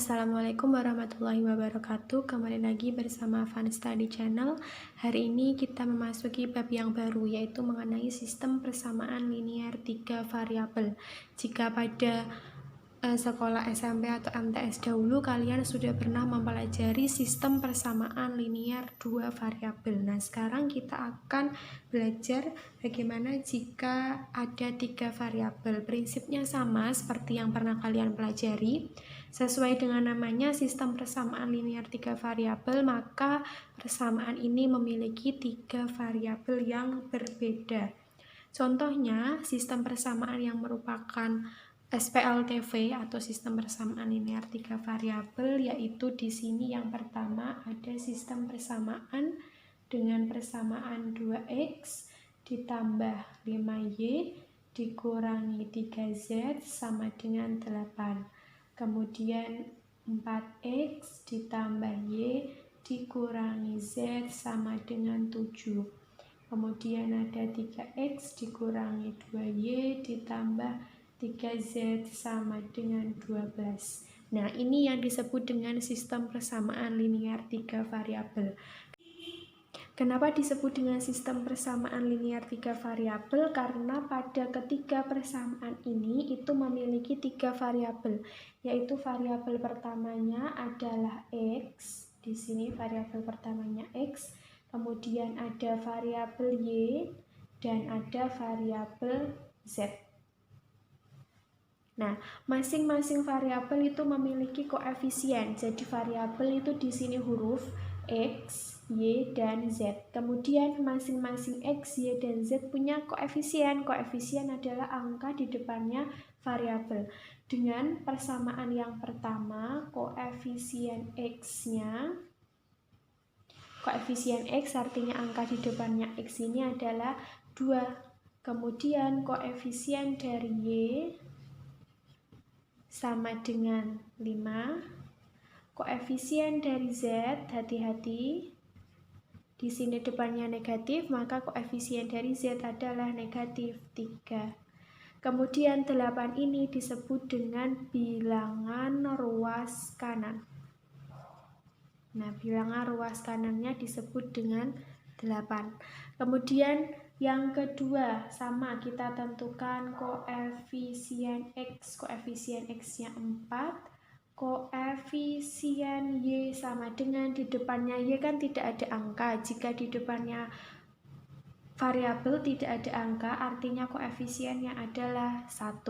Assalamualaikum warahmatullahi wabarakatuh. Kembali lagi bersama Fun Study Channel. Hari ini kita memasuki bab yang baru, yaitu mengenai sistem persamaan linear 3 variabel. Jika pada sekolah SMP atau MTS dahulu kalian sudah pernah mempelajari sistem persamaan linear 2 variabel. Nah, sekarang kita akan belajar bagaimana jika ada 3 variabel. Prinsipnya sama seperti yang pernah kalian pelajari. Sesuai dengan namanya sistem persamaan linear 3 variabel, maka persamaan ini memiliki 3 variabel yang berbeda. Contohnya, sistem persamaan yang merupakan SPLTV atau sistem persamaan linear 3 variabel, yaitu di sini yang pertama ada sistem persamaan dengan persamaan 2x ditambah 5y dikurangi 3z sama dengan 8. Kemudian 4x ditambah y dikurangi z sama dengan 7. Kemudian ada 3x dikurangi 2y ditambah 3z sama dengan 12. Nah, ini yang disebut dengan sistem persamaan linear 3 variabel. Kenapa disebut dengan sistem persamaan linear 3 variabel? Karena pada ketiga persamaan ini itu memiliki 3 variabel, yaitu variabel pertamanya adalah x. Di sini variabel pertamanya x. Kemudian ada variabel y dan ada variabel z. Nah, masing-masing variabel itu memiliki koefisien. Jadi variabel itu di sini huruf x, y, dan z. Kemudian masing-masing x, y, dan z punya koefisien. Koefisien adalah angka di depannya variabel. Dengan persamaan yang pertama, koefisien x-nya, koefisien x artinya angka di depannya x ini adalah 2. Kemudian koefisien dari y sama dengan 5. Koefisien dari z, hati-hati, di sini depannya negatif, maka koefisien dari z adalah negatif 3. Kemudian 8 ini disebut dengan bilangan ruas kanan. Nah, bilangan ruas kanannya disebut dengan 8. Kemudian yang kedua, sama, kita tentukan koefisien x. Koefisien x-nya 4. Koefisien y sama dengan, di depannya y kan tidak ada angka. Jika di depannya variabel tidak ada angka, artinya koefisiennya adalah 1.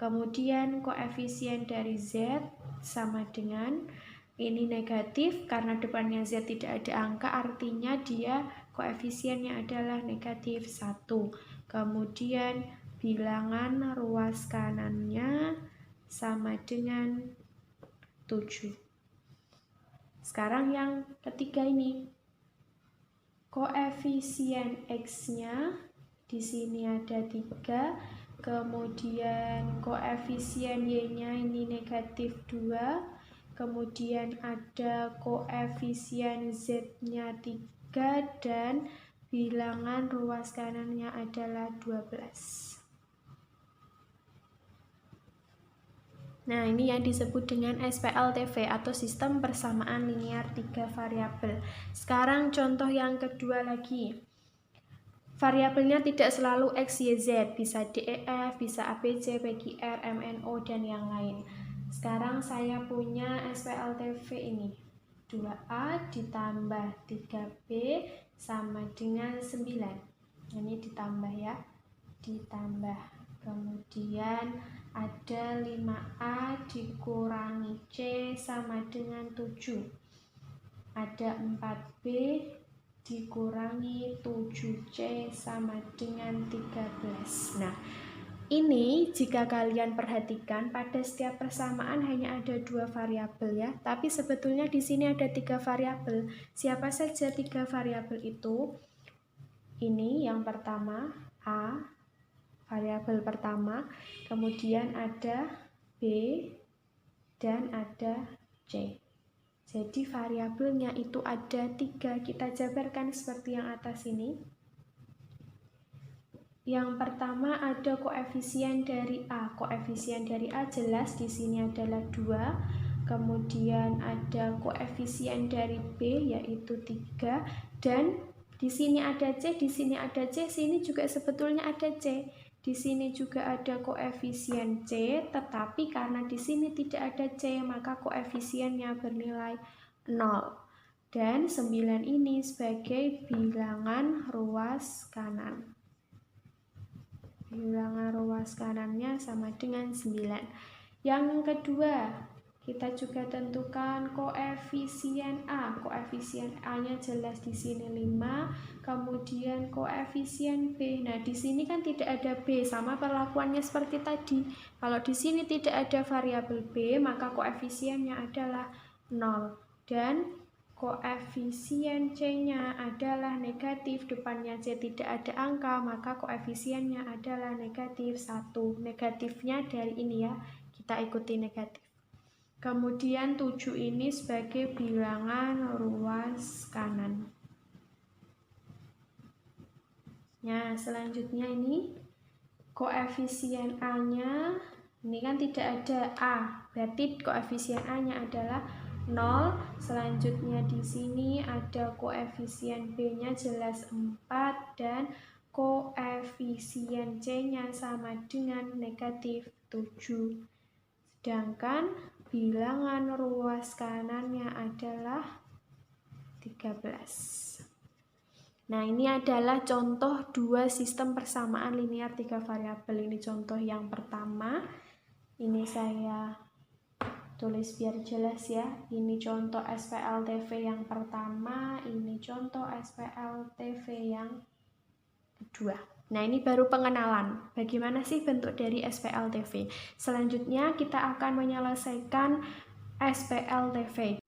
Kemudian koefisien dari z sama dengan, ini negatif karena depannya z tidak ada angka, artinya dia koefisiennya adalah negatif 1. Kemudian bilangan ruas kanannya sama dengan 7. Sekarang yang ketiga ini, koefisien x-nya di sini ada 3. Kemudian koefisien y-nya ini negatif 2. Kemudian ada koefisien z-nya 3 dan bilangan ruas kanannya adalah 12. Nah, ini yang disebut dengan SPLTV atau sistem persamaan linear 3 variabel. Sekarang contoh yang kedua lagi. Variabelnya tidak selalu x, y, z, bisa d, e, f, bisa a, b, c, p, q, r, m, n, o, dan yang lain. Sekarang saya punya SPLTV ini. 2a ditambah 3b sama dengan 9. Ini ditambah ya. Ditambah. Kemudian ada 5a dikurangi c sama dengan 7. Ada 4b dikurangi 7c sama dengan 13. Nah, ini jika kalian perhatikan pada setiap persamaan hanya ada 2 variabel ya, tapi sebetulnya di sini ada 3 variabel. Siapa saja 3 variabel itu? Ini yang pertama a, variabel pertama, kemudian ada b dan ada c. Jadi variabelnya itu ada 3. Kita jabarkan seperti yang atas ini. Yang pertama ada koefisien dari A. Koefisien dari A jelas di sini adalah 2. kemudian ada koefisien dari B yaitu 3, dan di sini ada C, di sini ada C, sini juga sebetulnya ada C. Di sini juga ada koefisien C, tetapi karena di sini tidak ada C, maka koefisiennya bernilai 0. Dan 9 ini sebagai bilangan ruas kanan. Bilangan ruas kanannya sama dengan 9. Yang kedua, kita juga tentukan koefisien A. Koefisien A-nya jelas di sini 5, kemudian koefisien B. Nah, di sini kan tidak ada B, sama perlakuannya seperti tadi. Kalau di sini tidak ada variabel B, maka koefisiennya adalah 0. Dan koefisien C-nya adalah negatif, depannya C tidak ada angka, maka koefisiennya adalah negatif 1. Negatifnya dari ini ya, kita ikuti negatif. Kemudian 7 ini sebagai bilangan ruas kanan. Nah, selanjutnya ini koefisien A-nya, ini kan tidak ada A, berarti koefisien A-nya adalah 0. Selanjutnya di sini ada koefisien B-nya jelas 4 dan koefisien C-nya sama dengan negatif 7. Sedangkan bilangan ruas kanannya adalah 13. Nah, ini adalah contoh 2 sistem persamaan linear 3 variabel. Ini contoh yang pertama. Ini saya tulis biar jelas ya. Ini contoh SPLTV yang pertama, ini contoh SPLTV yang kedua. Nah, ini baru pengenalan. Bagaimana sih bentuk dari SPLTV? Selanjutnya kita akan menyelesaikan SPLTV.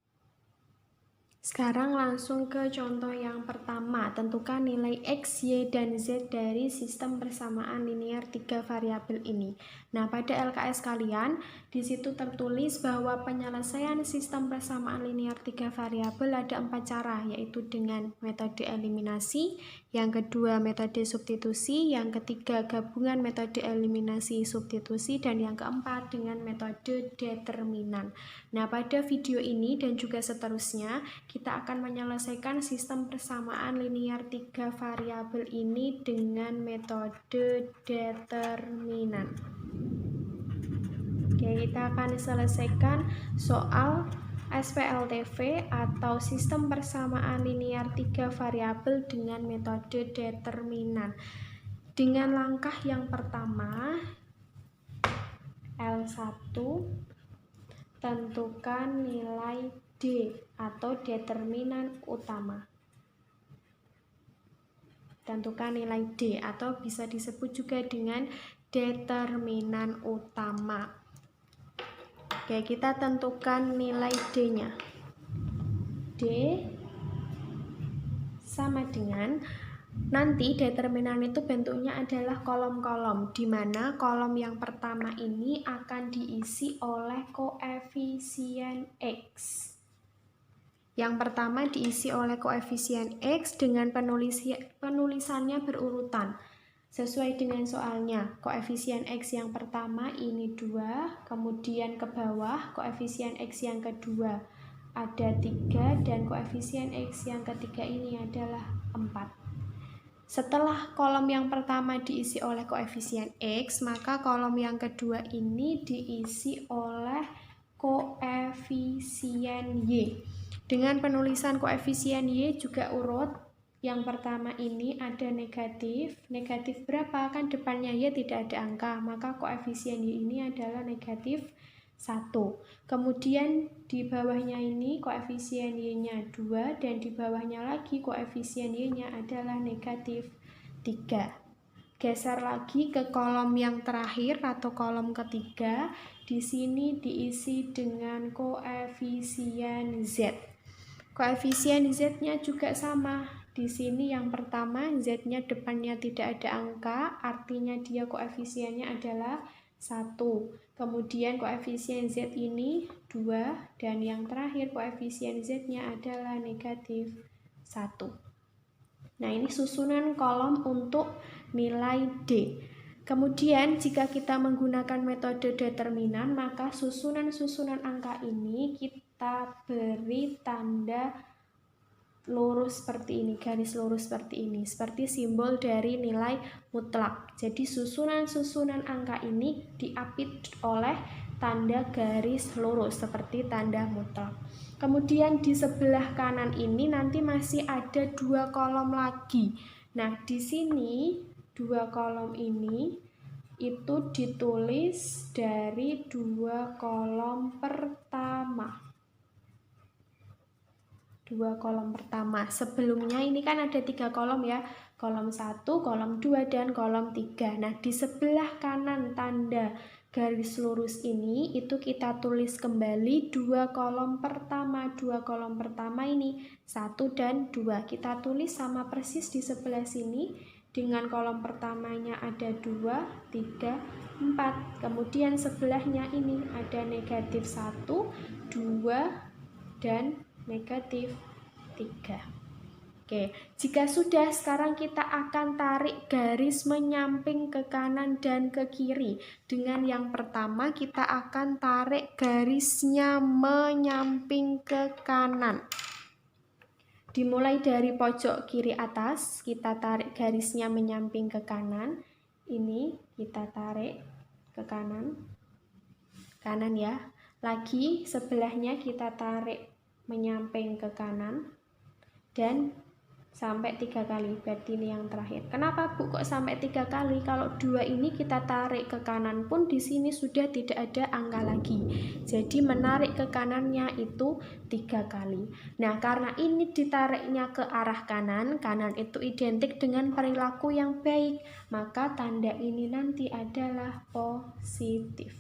Sekarang langsung ke contoh yang pertama. Tentukan nilai X, Y, dan Z dari sistem persamaan linear 3 variabel ini. Nah, pada LKS kalian, di situ tertulis bahwa penyelesaian sistem persamaan linear 3 variabel ada 4 cara, yaitu dengan metode eliminasi, yang kedua metode substitusi, yang ketiga gabungan metode eliminasi substitusi, dan yang keempat dengan metode determinan. Nah, pada video ini dan juga seterusnya, kita akan menyelesaikan sistem persamaan linear 3 variabel ini dengan metode determinan. Oke, kita akan selesaikan soal SPLTV atau sistem persamaan linear 3 variabel dengan metode determinan. Dengan langkah yang pertama, L1, tentukan nilai D atau determinan utama. Tentukan nilai D atau bisa disebut juga dengan determinan utama. Oke, kita tentukan nilai D-nya. D sama dengan, nanti determinan itu bentuknya adalah kolom-kolom, di mana kolom yang pertama ini akan diisi oleh koefisien X. Yang pertama diisi oleh koefisien X dengan penulisannya berurutan. Sesuai dengan soalnya, koefisien X yang pertama ini 2, kemudian ke bawah koefisien X yang kedua ada 3, dan koefisien X yang ketiga ini adalah 4. Setelah kolom yang pertama diisi oleh koefisien X, maka kolom yang kedua ini diisi oleh koefisien Y. Dengan penulisan koefisien Y juga urut. Yang pertama ini ada negatif. Negatif berapa? Kan depannya Y tidak ada angka, maka koefisien Y ini adalah negatif 1. Kemudian di bawahnya ini koefisien Y-nya 2, dan di bawahnya lagi koefisien Y-nya adalah negatif 3. Geser lagi ke kolom yang terakhir atau kolom ketiga. Di sini diisi dengan koefisien Z. Koefisien Z-nya juga sama. Di sini yang pertama Z-nya depannya tidak ada angka, artinya dia koefisiennya adalah 1. Kemudian koefisien Z ini 2, dan yang terakhir koefisien Z-nya adalah negatif 1. Nah, ini susunan kolom untuk nilai D. Kemudian jika kita menggunakan metode determinan, maka susunan-susunan angka ini kita beri tanda lurus seperti ini, garis lurus seperti ini, seperti simbol dari nilai mutlak. Jadi susunan-susunan angka ini diapit oleh tanda garis lurus seperti tanda mutlak. Kemudian di sebelah kanan ini nanti masih ada 2 kolom lagi. Nah, di sini 2 kolom ini itu ditulis dari 2 kolom pertama. 2 kolom pertama. Sebelumnya ini kan ada 3 kolom ya. Kolom 1, kolom 2, dan kolom 3. Nah, di sebelah kanan tanda garis lurus ini itu kita tulis kembali 2 kolom pertama. 2 kolom pertama ini 1 dan 2. Kita tulis sama persis di sebelah sini. Dengan kolom pertamanya ada 2, 3, 4. Kemudian sebelahnya ini ada negatif 1, 2, dan negatif 3. Oke, jika sudah, sekarang kita akan tarik garis menyamping ke kanan dan ke kiri. Dengan yang pertama kita akan tarik garisnya menyamping ke kanan. Dimulai dari pojok kiri atas, kita tarik garisnya menyamping ke kanan. Ini kita tarik ke kanan. Kanan ya. Lagi sebelahnya kita tarik menyamping ke kanan dan sampai 3 kali, berarti ini yang terakhir. Kenapa Bu kok sampai 3 kali? Kalau 2 ini kita tarik ke kanan pun di sini sudah tidak ada angka lagi. Jadi menarik ke kanannya itu 3 kali. Nah, karena ini ditariknya ke arah kanan, kanan itu identik dengan perilaku yang baik, maka tanda ini nanti adalah positif.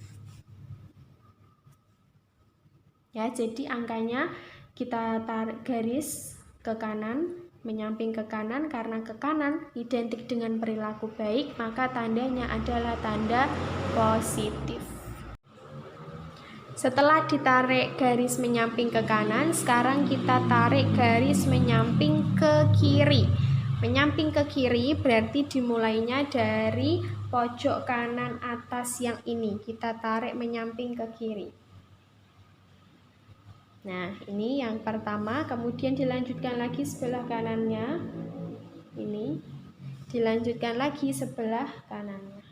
Ya, jadi angkanya kita tarik garis ke kanan, menyamping ke kanan. Karena ke kanan identik dengan perilaku baik, maka tandanya adalah tanda positif. Setelah ditarik garis menyamping ke kanan, sekarang kita tarik garis menyamping ke kiri. Menyamping ke kiri berarti dimulainya dari pojok kanan atas yang ini. Kita tarik menyamping ke kiri. Nah, ini yang pertama, kemudian dilanjutkan lagi sebelah kanannya. Ini dilanjutkan lagi sebelah kanannya.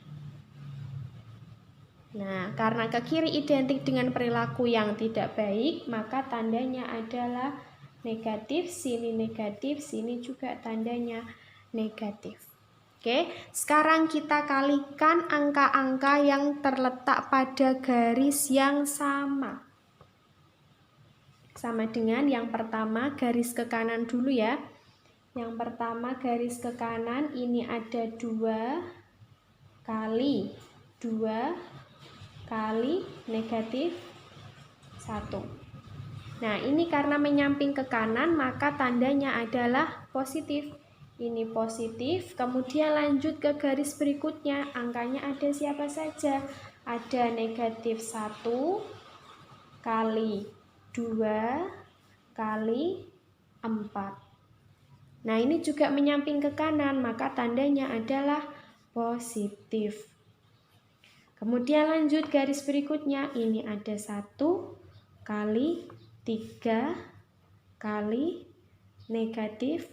Nah, karena ke kiri identik dengan perilaku yang tidak baik, maka tandanya adalah negatif. Sini negatif, sini juga tandanya negatif. Oke, sekarang kita kalikan angka-angka yang terletak pada garis yang sama. Sama dengan yang pertama, garis ke kanan dulu ya. Yang pertama garis ke kanan ini ada 2 kali 2 kali negatif 1. Nah, ini karena menyamping ke kanan maka tandanya adalah positif. Ini positif. Kemudian lanjut ke garis berikutnya. Angkanya ada siapa saja? Ada negatif 1 kali 2 kali 4. Nah, ini juga menyamping ke kanan, maka tandanya adalah positif. Kemudian lanjut garis berikutnya, ini ada 1 kali 3 kali negatif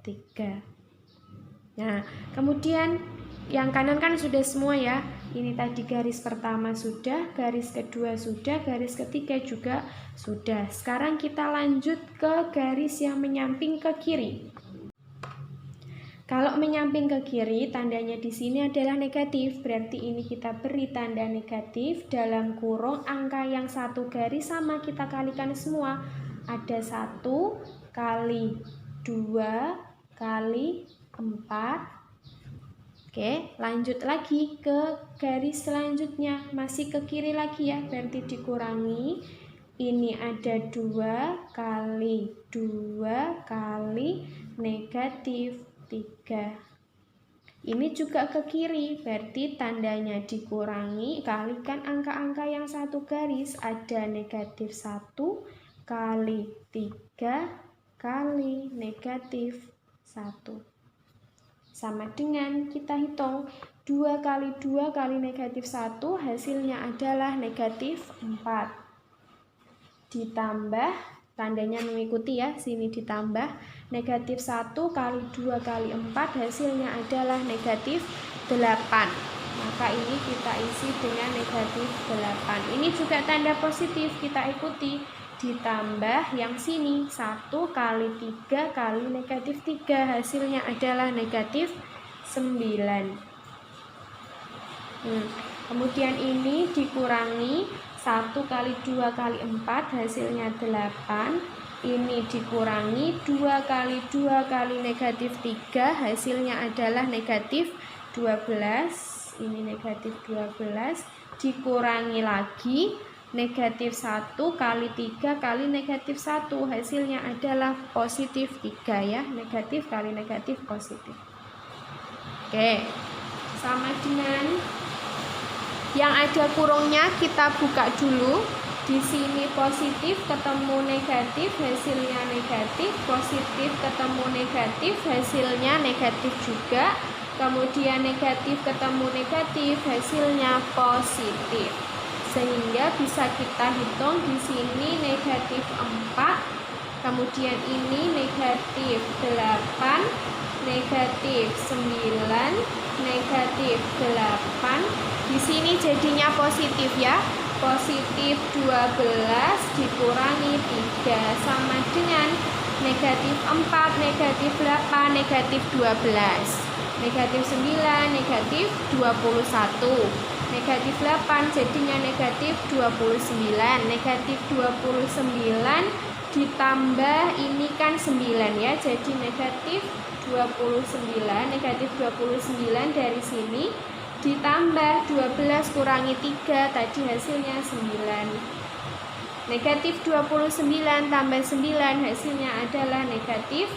3. Nah, kemudian yang kanan kan sudah semua ya. Ini tadi garis pertama sudah, garis kedua sudah, garis ketiga juga sudah. Sekarang kita lanjut ke garis yang menyamping ke kiri. Kalau menyamping ke kiri, tandanya di sini adalah negatif. Berarti ini kita beri tanda negatif dalam kurung angka yang 1 garis sama kita kalikan semua. Ada 1 kali 2 kali 4. Oke, lanjut lagi ke garis selanjutnya, masih ke kiri lagi ya, berarti dikurangi. Ini ada 2 kali 2 kali negatif 3. Ini juga ke kiri, berarti tandanya dikurangi, kalikan angka-angka yang 1 garis, ada negatif 1 kali 3 kali negatif 1. Sama dengan kita hitung 2 kali 2 kali negatif 1 hasilnya adalah negatif 4. Ditambah, tandanya mengikuti ya, sini ditambah, negatif 1 kali 2 kali 4 hasilnya adalah negatif 8. Maka ini kita isi dengan negatif 8. Ini juga tanda positif, kita ikuti. Ditambah yang sini 1 kali 3 kali negatif 3 hasilnya adalah negatif 9. Kemudian ini dikurangi 1 kali 2 kali 4 hasilnya 8. Ini dikurangi 2 kali 2 kali negatif 3 hasilnya adalah negatif 12. Ini negatif 12. Dikurangi lagi negatif 1 kali 3 kali negatif 1 hasilnya adalah positif 3 ya. Negatif kali negatif positif. Oke, sama dengan yang ada kurungnya kita buka dulu. Di sini positif ketemu negatif hasilnya negatif, positif ketemu negatif hasilnya negatif juga. Kemudian negatif ketemu negatif hasilnya positif. Sehingga bisa kita hitung di sini negatif 4, kemudian ini negatif 8, negatif 9, negatif 8. Di sini jadinya positif ya. Positif 12 dikurangi 3 sama dengan negatif 4, negatif 8, negatif 12. Negatif 9, negatif 21. Negatif 8 jadinya negatif 29. Negatif 29 ditambah ini kan 9 ya, jadi negatif 29. Negatif 29 dari sini ditambah 12 kurangi 3 tadi hasilnya 9. Negatif 29 tambah 9 hasilnya adalah negatif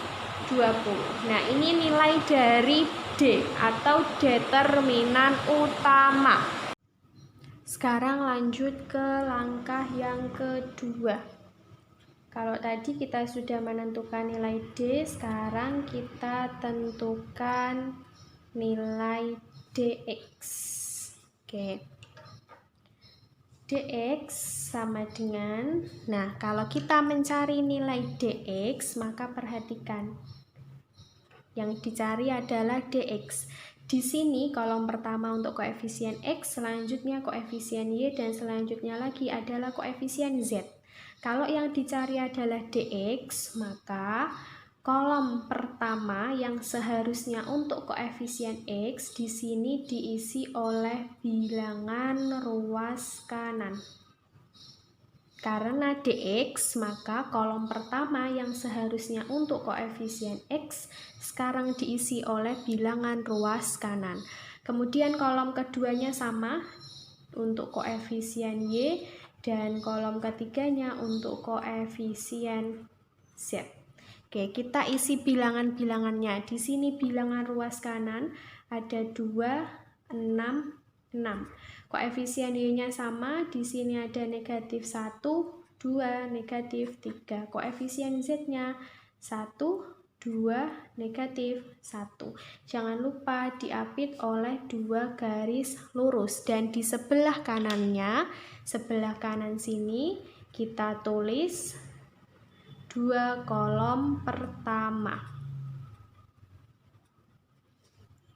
20. Nah, ini nilai dari D atau determinan utama. Sekarang lanjut ke langkah yang kedua. Kalau tadi kita sudah menentukan nilai D, sekarang kita tentukan nilai dx. Oke. dx sama dengan, nah kalau kita mencari nilai dx, maka perhatikan yang dicari adalah dx. Di sini kolom pertama untuk koefisien x, selanjutnya koefisien y, dan selanjutnya lagi adalah koefisien z. Kalau yang dicari adalah dx, maka kolom pertama yang seharusnya untuk koefisien x di sini diisi oleh bilangan ruas kanan. Karena dx, maka kolom pertama yang seharusnya untuk koefisien x sekarang diisi oleh bilangan ruas kanan. Kemudian kolom keduanya sama untuk koefisien y, dan kolom ketiganya untuk koefisien z. Oke, kita isi bilangan-bilangannya. Di sini bilangan ruas kanan ada 2, 6, 6. Koefisien y-nya sama, di sini ada negatif 1, 2, negatif 3. Koefisien z-nya 1, 2, negatif 1. Jangan lupa diapit oleh 2 garis lurus. Dan di sebelah kanannya, sebelah kanan sini, kita tulis 2 kolom pertama.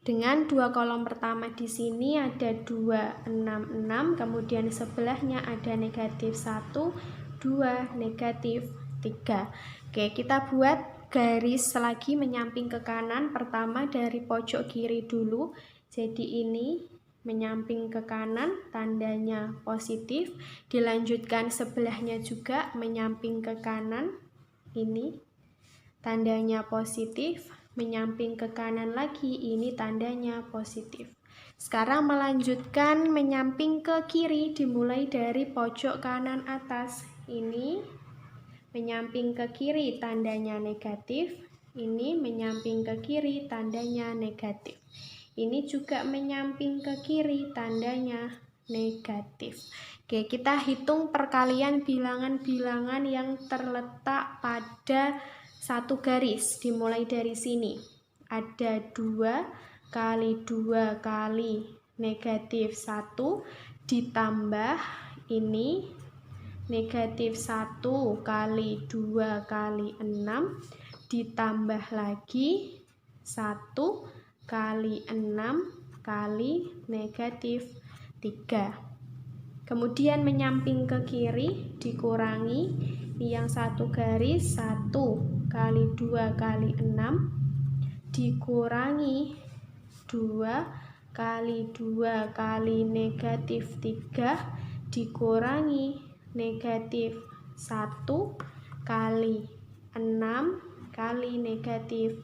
Dengan 2 kolom pertama di sini ada 2, 6, 6, kemudian sebelahnya ada negatif 1, 2, negatif 3. Oke, kita buat garis lagi menyamping ke kanan. Pertama dari pojok kiri dulu. Jadi ini menyamping ke kanan, tandanya positif. Dilanjutkan sebelahnya juga menyamping ke kanan. Ini tandanya positif. Menyamping ke kanan lagi, ini tandanya positif. Sekarang melanjutkan menyamping ke kiri, dimulai dari pojok kanan atas. Ini menyamping ke kiri, tandanya negatif. Ini menyamping ke kiri, tandanya negatif. Ini juga menyamping ke kiri, tandanya negatif. Oke, kita hitung perkalian bilangan-bilangan yang terletak pada satu garis. Dimulai dari sini ada 2, kali 2 kali negatif 1 ditambah ini negatif 1 kali 2 kali 6 ditambah lagi 1 kali 6 kali negatif 3. Kemudian menyamping ke kiri dikurangi, ini yang satu garis 1 kali 2 kali 6 dikurangi 2 kali 2 kali negatif 3 dikurangi negatif 1 kali 6 kali negatif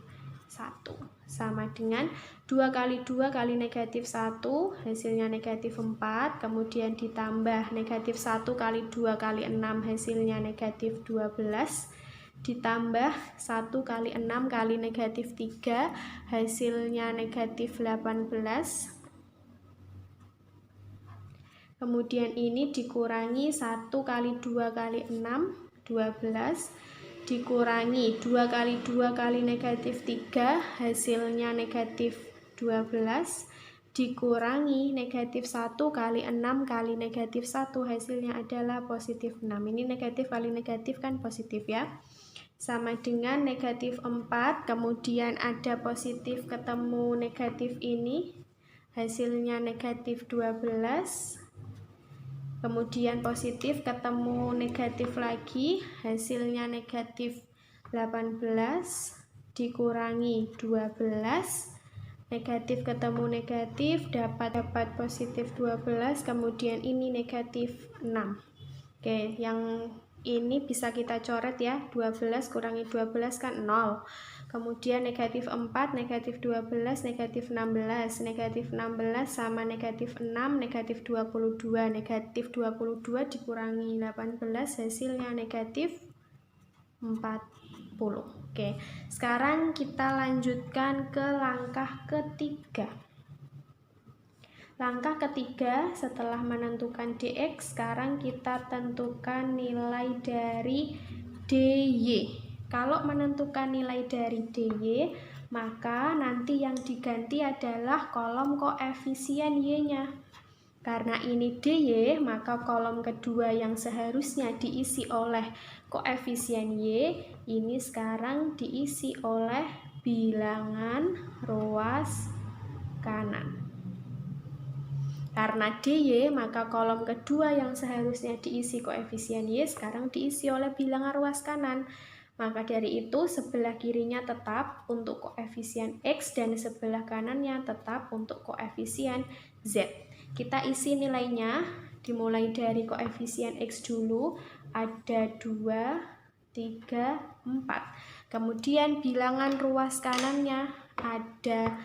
1 sama dengan 2 kali 2 kali negatif 1 hasilnya negatif 4, kemudian ditambah negatif 1 kali 2 kali 6 hasilnya negatif 12, ditambah 1 kali 6 kali negatif 3 hasilnya negatif 18, kemudian ini dikurangi 1 kali 2 kali 6 12 dikurangi 2 kali 2 kali negatif 3 hasilnya negatif 12 dikurangi negatif 1 kali 6 kali negatif 1 hasilnya adalah positif 6. Ini negatif kali negatif kan positif ya, sama dengan negatif 4, kemudian ada positif ketemu negatif ini hasilnya negatif 12, kemudian positif ketemu negatif lagi hasilnya negatif 18 dikurangi 12, negatif ketemu negatif dapat positif 12, kemudian ini negatif 6. Oke, yang ini bisa kita coret ya, 12 kurangi 12 kan 0, kemudian negatif 4, negatif 12, negatif 16, negatif 16 sama negatif 6, negatif 22, negatif 22 dikurangi 18 hasilnya negatif 40. Oke, sekarang kita lanjutkan ke langkah ketiga. Langkah ketiga, setelah menentukan dx, sekarang kita tentukan nilai dari dy. Kalau menentukan nilai dari dy, maka nanti yang diganti adalah kolom koefisien y-nya. Karena ini dy, maka kolom kedua yang seharusnya diisi oleh koefisien y, ini sekarang diisi oleh bilangan ruas kanan. Karena dy, maka kolom kedua yang seharusnya diisi koefisien y sekarang diisi oleh bilangan ruas kanan. Maka dari itu sebelah kirinya tetap untuk koefisien x dan sebelah kanannya tetap untuk koefisien z. Kita isi nilainya, dimulai dari koefisien x dulu, ada 2, 3, 4. Kemudian bilangan ruas kanannya ada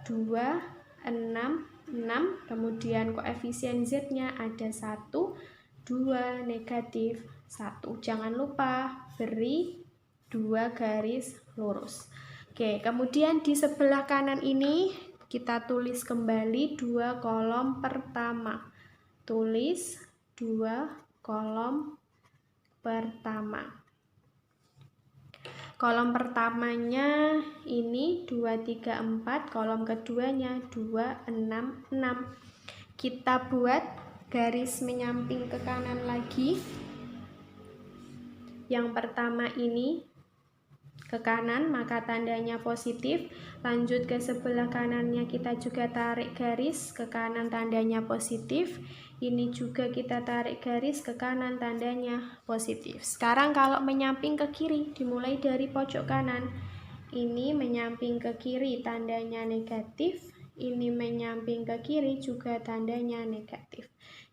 2, 6, 6, kemudian koefisien z-nya ada 1, 2, negatif 1. Jangan lupa beri 2 garis lurus. Oke, kemudian di sebelah kanan ini kita tulis kembali 2 kolom pertama. Tulis 2 kolom pertama. Kolom pertamanya ini 2, 3, 4, kolom keduanya 2, 6, 6. Kita buat garis menyamping ke kanan lagi. Yang pertama ini ke kanan, maka tandanya positif. Lanjut ke sebelah kanannya kita juga tarik garis ke kanan, tandanya positif. Ini juga kita tarik garis ke kanan, tandanya positif. Sekarang kalau menyamping ke kiri, dimulai dari pojok kanan. Ini menyamping ke kiri, tandanya negatif. Ini menyamping ke kiri juga tandanya negatif.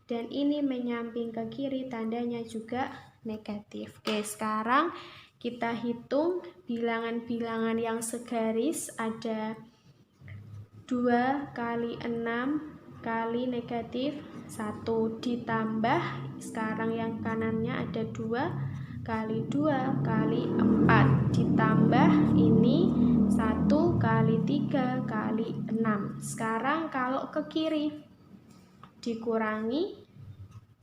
Dan ini menyamping ke kiri, tandanya juga negatif. Oke, sekarang kita hitung bilangan-bilangan yang segaris. Ada 2 kali 6 kali negatif 1 ditambah, sekarang yang kanannya ada 2 kali 2 kali 4 ditambah ini 1 kali 3 kali 6. Sekarang kalau ke kiri dikurangi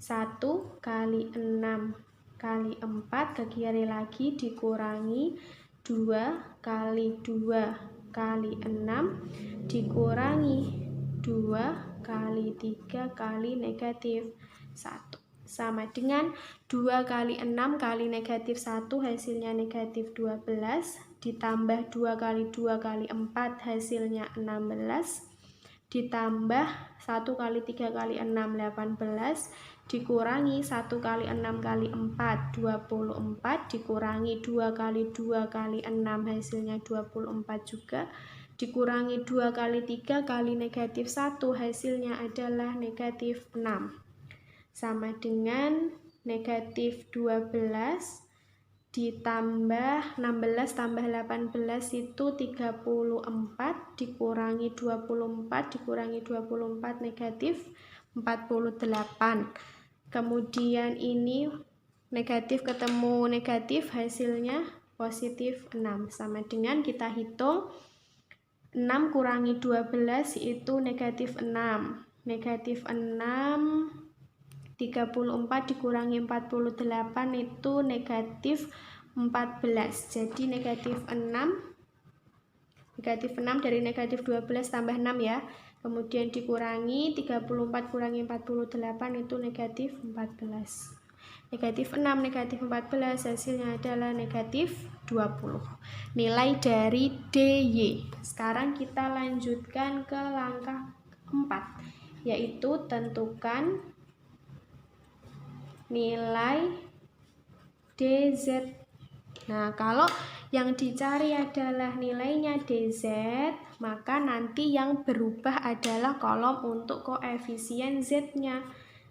1 kali 6 kali 4, ke kiri lagi dikurangi 2 kali 2 kali 6 dikurangi 2 kali 3 kali negatif 1 sama dengan 2 kali 6 kali negatif 1 hasilnya negatif 12 ditambah 2 kali 2 kali 4 hasilnya 16 ditambah 1 kali 3 kali 6 18 dikurangi 1 kali 6 kali 4 24 dikurangi 2 kali 2 kali 6 hasilnya 24 juga dikurangi 2 kali 3 kali negatif 1 hasilnya adalah negatif 6 sama dengan negatif 12 ditambah 16 tambah 18 itu 34 dikurangi 24 dikurangi 24 negatif 48 kemudian ini negatif ketemu negatif hasilnya positif 6 sama dengan kita hitung 6 kurangi 12 itu negatif 6 negatif 6 34 dikurangi 48 itu negatif 14 jadi negatif 6 dari negatif 12 tambah 6 ya kemudian dikurangi 34 kurangi 48 itu negatif 14 negatif 6 negatif 14 hasilnya adalah negatif 20 nilai dari DY. Sekarang kita lanjutkan ke langkah 4 yaitu tentukan nilai DZ. Nah, kalau yang dicari adalah nilainya DZ, maka nanti yang berubah adalah kolom untuk koefisien Z-nya.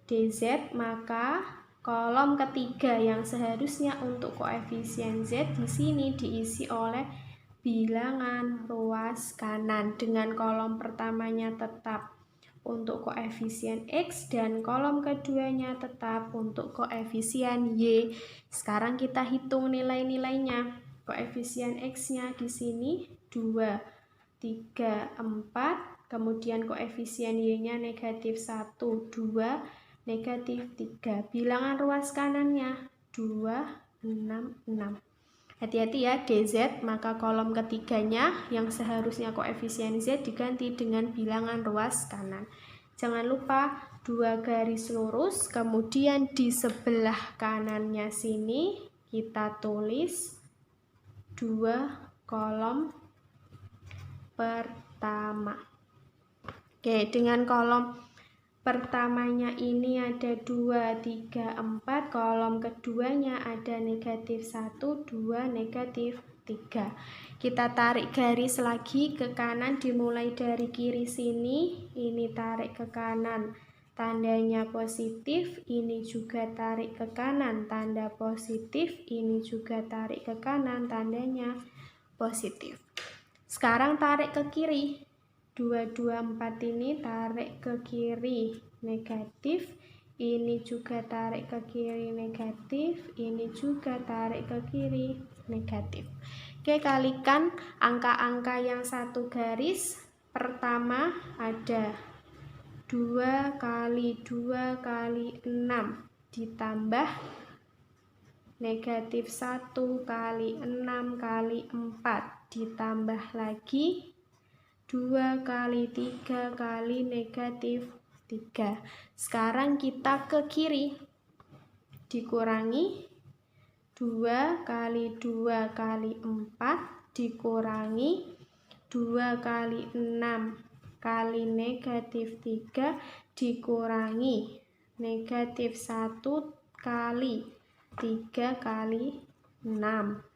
DZ, maka kolom ketiga yang seharusnya untuk koefisien Z di sini diisi oleh bilangan ruas kanan dengan kolom pertamanya tetap untuk koefisien X dan kolom keduanya tetap untuk koefisien Y. Sekarang kita hitung nilai-nilainya. Koefisien X-nya di sini 2, 3, 4. Kemudian koefisien Y-nya negatif 1, 2, negatif 3. Bilangan ruas kanannya 2, 6, 6. Hati-hati ya, DZ, maka kolom ketiganya yang seharusnya koefisien Z diganti dengan bilangan ruas kanan. Jangan lupa 2 garis lurus, kemudian di sebelah kanannya sini kita tulis 2 kolom pertama. Oke, dengan kolom pertamanya ini ada 2, 3, 4, kolom keduanya ada negatif 1, 2, negatif 3. Kita tarik garis lagi ke kanan dimulai dari kiri sini, ini tarik ke kanan, tandanya positif, ini juga tarik ke kanan, tanda positif, ini juga tarik ke kanan, tandanya positif. Sekarang tarik ke kiri. 2, 2, 4 ini tarik ke kiri negatif, ini juga tarik ke kiri negatif, ini juga tarik ke kiri negatif. Oke, kalikan angka-angka yang satu garis. Pertama ada 2 kali 2 kali 6 ditambah negatif 1 kali 6 kali 4 ditambah lagi 2 kali 3 kali negatif 3. Sekarang kita ke kiri. Dikurangi 2 kali 2 kali 4 dikurangi 2 kali 6 kali negatif 3 dikurangi negatif 1 kali 3 kali 6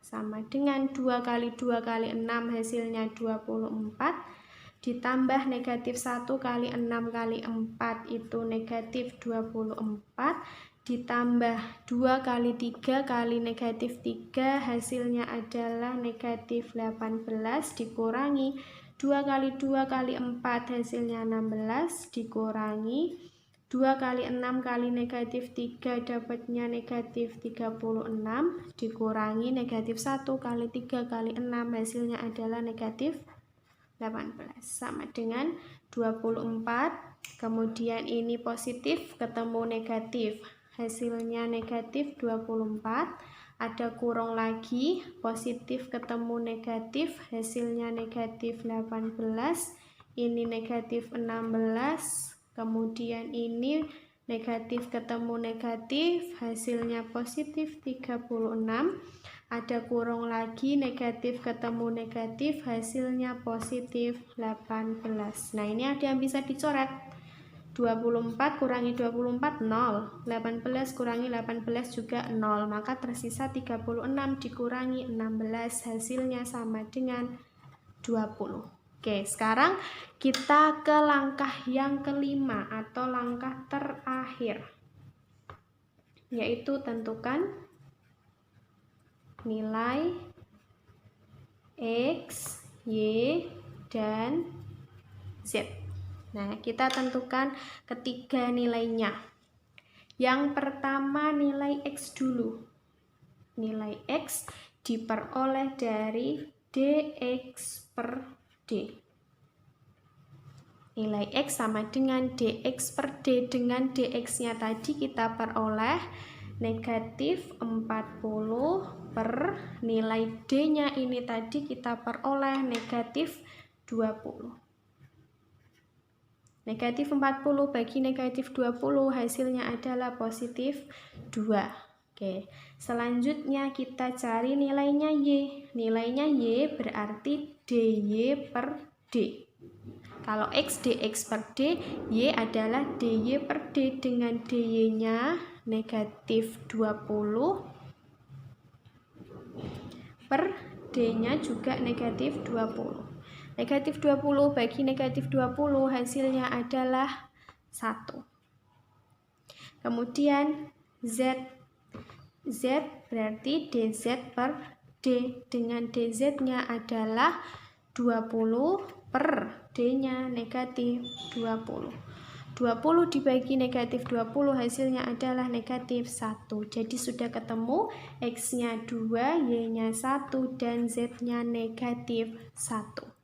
sama dengan 2 kali 2 kali 6 hasilnya 24 ditambah negatif 1 kali 6 kali 4 itu negatif 24 ditambah 2 kali 3 kali negatif 3 hasilnya adalah negatif 18 dikurangi 2 kali 2 kali 4 hasilnya 16 dikurangi 2 kali 6 kali negatif 3 dapatnya negatif 36 dikurangi negatif 1 kali 3 kali 6 hasilnya adalah negatif 18 sama dengan 24. Kemudian ini positif ketemu negatif, hasilnya negatif 24 ada kurung lagi, positif ketemu negatif, hasilnya negatif 18, ini negatif 16, kemudian ini negatif ketemu negatif, hasilnya positif 36, ada kurung lagi, negatif ketemu negatif, hasilnya positif 18. Nah, ini ada yang bisa dicoret. 24 kurangi 24 0, 18 kurangi 18 juga 0, maka tersisa 36 dikurangi 16, hasilnya sama dengan 20. Oke, sekarang kita ke langkah yang kelima atau langkah terakhir, yaitu tentukan nilai X, Y, dan Z. Nah, kita tentukan ketiga nilainya. Yang pertama nilai X dulu. Nilai X diperoleh dari dx per d. Nilai X sama dengan dx per d. Dengan dx-nya tadi kita peroleh negatif 40 per nilai D-nya ini tadi kita peroleh negatif 20. Negatif 40 bagi negatif 20 hasilnya adalah positif 2. Oke, selanjutnya kita cari nilainya Y. Nilainya Y berarti DY per D. Kalau X dx per D, Y adalah DY per D dengan DY-nya negatif 20 per D-nya juga negatif 20. Negatif 20 bagi negatif 20 hasilnya adalah 1. Kemudian Z berarti dz per D dengan dz-nya adalah 20 per D-nya negatif 20. 20 dibagi negatif 20 hasilnya adalah negatif 1. Jadi sudah ketemu X-nya 2, Y-nya 1, dan Z-nya negatif 1.